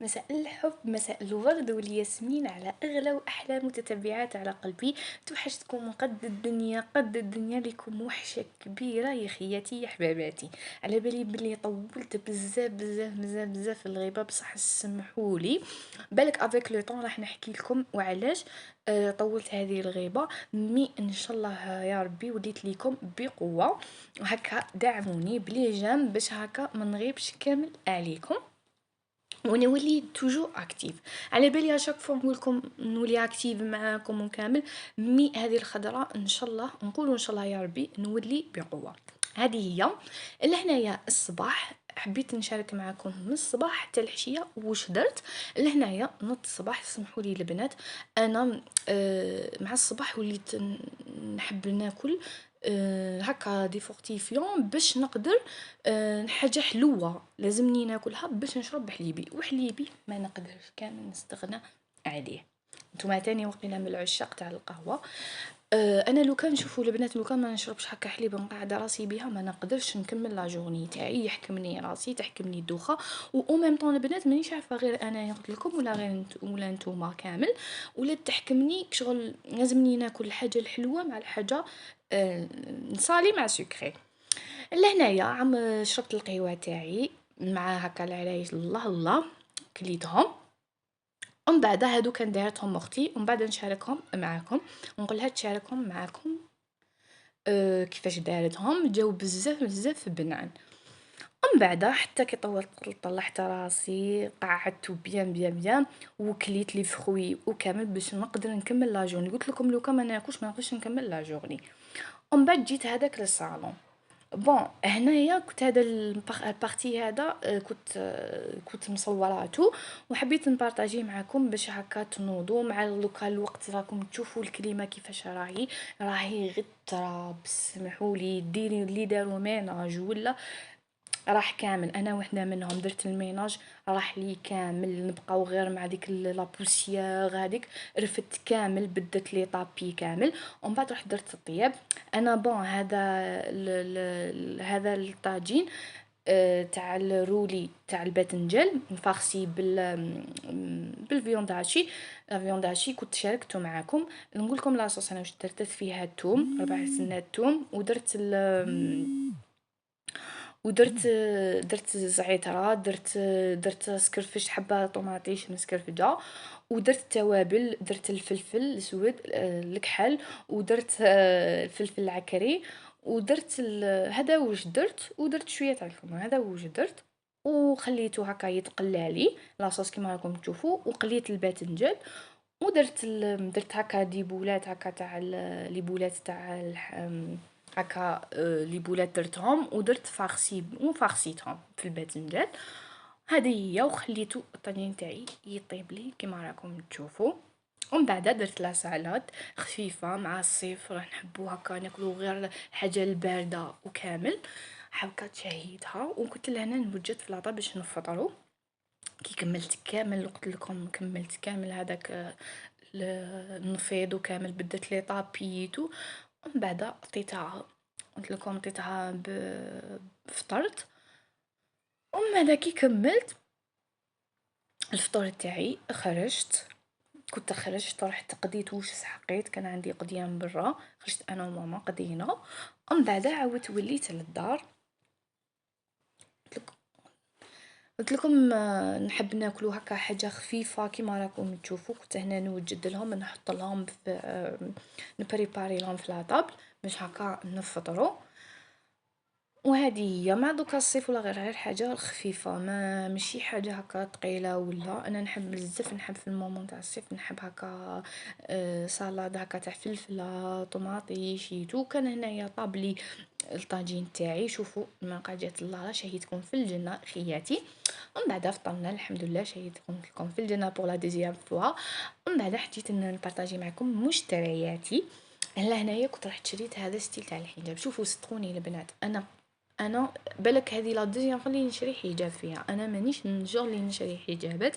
مساء الحب، مساء الورد والياسمين على أغلى وأحلى متتبعات على قلبي. توحشتكم قد الدنيا قد الدنيا، لكم وحشة كبيرة يا خياتي يا حباباتي. على بالي بلي طولت بزاف بزاف بزاف بزاف في الغيبة، بصح سمحولي. بالك افيك لو طون راح نحكي لكم وعلاش طولت هذه الغيبة. مي ان شاء الله يا ربي وليت ليكم بقوة، وهكا دعموني بلي جام باش هكا ما نغيبش كامل عليكم ونولي توجور اكتيف. على بالي اشاك فوا نقولكم نولي اكتيف معاكم وكامل، مي هذه الخضره ان شاء الله نقولوا ان شاء الله يا ربي نولي بقوه. هذه هي اللي هنايا الصباح حبيت نشارك معاكم من الصباح حتى العشيه واش درت. اللي هنايا نض الصباح، سمحوا لي البنات، انا مع الصباح وليت نحب ناكل هكا دي فورتيفيون باش نقدر حاجة حلوة لازمني ناكلها باش نشرب حليبي، وحليبي ما نقدرش كان نستغنى عليه. نتوما تاني وقيلا من العشاق تاع القهوة. انا لو كان شوفوا البنات، لو كان ما نشربش هكا حليب نقعد راسي بها ما نقدرش نكمل لا جورني تاعي، يحكمني راسي تحكمني الدوخه. و او ميم طون البنات مانيش عارفه غير انا قلت لكم ولا غير ولا نتوما كامل، ولا تحكمني شغل لازمني ناكل الحاجه الحلوه مع الحاجه نصالي مع سكري. لهنايا عم شربت القهوة تاعي مع هكا العرايس الله الله كليتهم. ومن بعد هادو كان دايرتهم اختي، ومن بعد نشاركهم معاكم ونقولها تشاركهم معاكم كيفاش دارتهم. جاو بزاف بزاف بنان. ومن بعد حتى كي طلعت راسي قعدت بيان بيان بيان وكليت لي فخوي وكامل باش نقدر نكمل لا جورني. قلت لكم لو كان ما ناكلش ما نقدرش نكمل لا جورني. ومن بعد جيت هذاك للصالون. بون هنايا كنت هذا البارتي هذا كنت مصوراتو وحبيت نبارطاجيه معكم باش هكا تنوضوا مع لوكا الوقت راكم تشوفوا الكليمه كيفاش راهي غتراب. سمحولي ديري اللي داروا ميناج ولا راح كامل، انا وحده منهم درت الميناج راح لي كامل، نبقاو غير مع ديك لا بوسيير هذيك رفدت كامل بدت لي طابي كامل. ومن بعد رحت درت الطياب. انا بون هذا الطاجين تاع الرولي تاع الباذنجان مفارسي بالفيونداشي. الفيونداشي كنت شاركته معاكم. نقول لكم لاصوص انا واش درت فيها الثوم 4 سنات ثوم، ودرت درت زعترة، درت سكرفش حبة طوماطيش مسكرفجة، ودرت التوابل، درت الفلفل الاسود الكحل، ودرت الفلفل العكري، ودرت هذا واش درت، ودرت شويه تاع الكمون. هذا واش درت وخليته هكا يتقلى لي لاصوص كيما راكم تشوفوا. وقليت الباذنجان ودرت درت هكا دي بولات هكا تاع لي بولات تاع هكا لي بولات درتهم ودرت فارسي وفارسيتهم في الباذنجان. هذه هي وخليته الطاجين تاعي يطيب لي كيما راكم تشوفوا. ومن بعد درت لا سالاد خفيفه مع الصيف راه نحبو هكا ناكلو غير الحاجه البارده وكامل هكا تشهيتها. وكنت لهنا نوجد في لاطا باش نفطروا. كي كملت كامل قلت لكم كملت كامل هذاك النفيض وكامل بدت لي طابيتو. ومن بعد عطيتها قلت لكم عطيتها فطرت. ومن بعد كي كملت الفطور تاعي خرجت. كنت خرجت رحت قضيت واش سحقيت، كان عندي قضيان برا، خرجت انا وماما قضينا. ومن بعد عاودت وليت للدار. قلت لكم نحب ناكلو هكا حاجه خفيفه كيما راكم تشوفوا. كنت هنا نوجد لهم نحط لهم في نبريباري لهم في لاطابل باش هكا نفطروا. وهذه هي مع دوكا الصيف ولا غير حاجه خفيفه، ما ماشي حاجه هكا ثقيله. ولا انا نحب بزاف نحب في المومون تاع الصيف نحب هكا سلطه هكا تاع فلفله طوماطي شيتو. كان هنايا طابلي الطاجين تاعي. شوفوا المقادير الله شهيتكم في الجنه خياتي. ومن بعد فطرنا الحمد لله شهيتكم لكم في الجنه بور لا دوزيام فوا. ومن بعد حبيت نبارطاجي معكم مشترياتي. هنايا كنت رحت شريت هذا ستيل تاع الحجاب. شوفوا صدقوني البنات، انا بالك هذه لا دوزيام اللي نشري حجاب فيها. انا مانيش من الجور اللي نشري حجابات،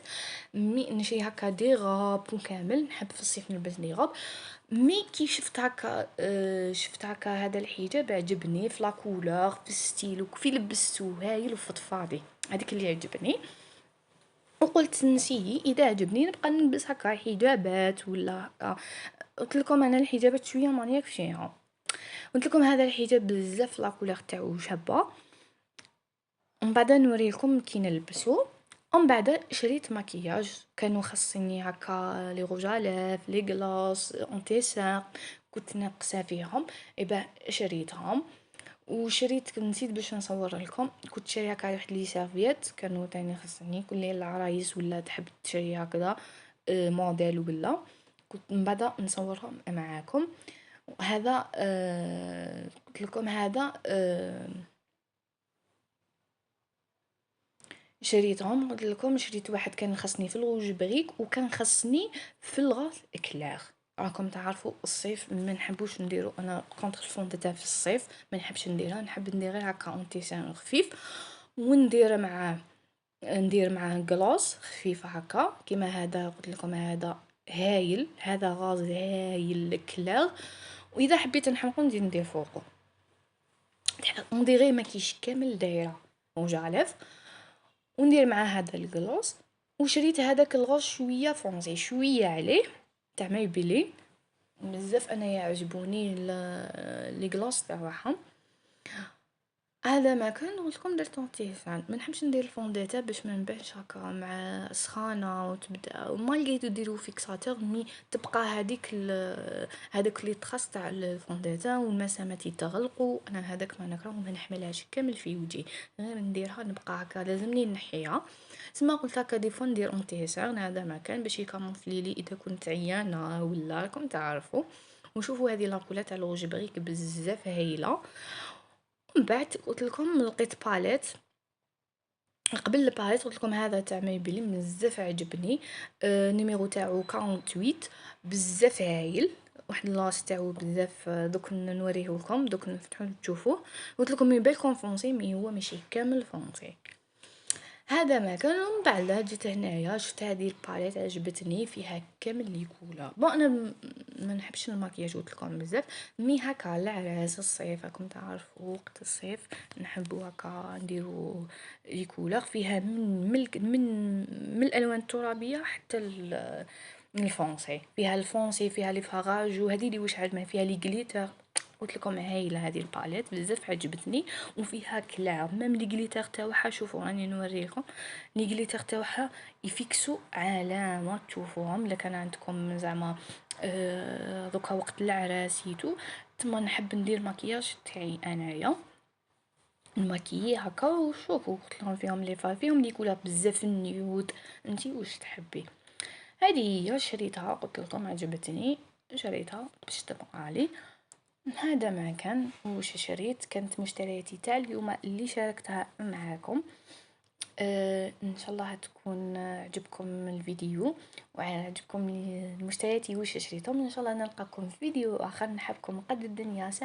مي نشري هكا دي غاب وكامل. نحب في الصيف نلبس دي غاب. مي كي شفت هكا هذا الحجاب عجبني في لا كولور في الستيل وكيف لبستو هايل وفضفاضي، هذيك اللي عجبني. وقلت نسيه اذا عجبني نبقى نلبس هكا حجابات ولا هكا. قلت لكم انا الحجابات شويه مانياك فيها. قلت لكم هذا الحجاب بزاف لا كولور تاعو شابه. ومن بعد نوريلكم كي نلبسو. ومن بعد شريت مكياج كانوا خاصني هكا لي روج ليف لي غلاس اونتيسان كنت ناقصه فيهم. ايبا شريتهم. وشريت نسيت باش نصور لكم كنت شاريه هكا واحد لي سيرفيات كانوا تاني خاصني كل العرايس ولا تحب تشري هكذا موديل ولا كنت من بعد نصورهم معاكم. هذا قلت لكم هذا شريتهم. قلت لكم شريت واحد كان خصني في الغوج بريك وكان خصني في الغاز كلير. راكم تعرفوا الصيف ما نحبوش نديرو انا كونتر الفونديتان في الصيف ما نحبش نديرها نحب ندير غير هكا اونتيسان خفيف وندير معاه ندير معاه كلاص خفيفه هكا كيما هذا. قلت لكم هذا هايل هذا غاز هايل كلير. واذا حبيت نحمقو نزيد ندير فوقه ندير غير ماكيش كامل دايره روج ليف وندير مع هذا الكلاص. وشريت هذاك الغوص شويه فرونسي شويه عليه تاع مايبيلين بزاف انا يعجبوني لي كلاص تاعهم. هذا ما كان قلت لكم درت اونتيسان ما نحبش ندير الفونديتا باش ما نبانش هكا مع سخانه وتبدا وما لقيتو ديروا فيكساتور مي تبقى هذيك هذاك لي تراس تاع الفونديتا والمسامات يتغلقوا. انا هذاك ما نكره وما نحملهاش كامل في وجهي غير نديرها نبقى هكا لازمني نحيها. تسمى قلت هكا دي فوا ندير اونتيسان هذا ما كان باش يكاموفلي لي اذا كنت عيانه ولا راكم تعرفوا. وشوفوا هذه لامبولات تاع الروج بريك بزاف هايله. من بعد قلت لكم لقيت باليت قبل الباليت قلت لكم هذا تاع مايبيلين بزاف عجبني نيميرو تاعو 48 بزاف هايل واحد اللاص تاعو بزاف دوك نوريه لكم دوك نفتحوا تشوفوه. قلت لكم يبان فرونسي مي هو ماشي كامل فرونسي. هذا ما كان. من بعد جيت هنايا شفت هذه الباليت عجبتني فيها كامل لي كولا بون انا ما نحبش المكياج قلت لكم بزاف مي هكا العراس الصيف راكم تعرفوا وقت الصيف نحبوا هكا نديروا لي كولور فيها من الالوان الترابيه حتى الفونسي فيها الفونسي فيها لي فراج وهذه اللي واش عجبني فيها لي غليتر. قلت لكم هايله هذه الباليت بزاف عجبتني وفيها كلاع ميم لي غليتر تاعها شوفوا راني نوريكم لي غليتر تاعها يفيكسوا علامه تشوفوهم الا كان عندكم زعما دوكا وقت العراسيتو تما نحب ندير مكياج تاعي انايا الماكيي هكا وشوفوا قلت لهم فيهم لي فيهم لي كولور بزاف النيود انتي واش تحبي. هذه هي شريتها قلت لكم عجبتني شريتها باش تبقى لي. هذا ما كان واش شريت كانت مشترياتي تاع اليوم اللي شاركتها معاكم. ان شاء الله تكون عجبكم الفيديو وعجبكم المشترياتي واش شريتهم. ان شاء الله نلقاكم في فيديو اخر نحبكم قد الدنيا.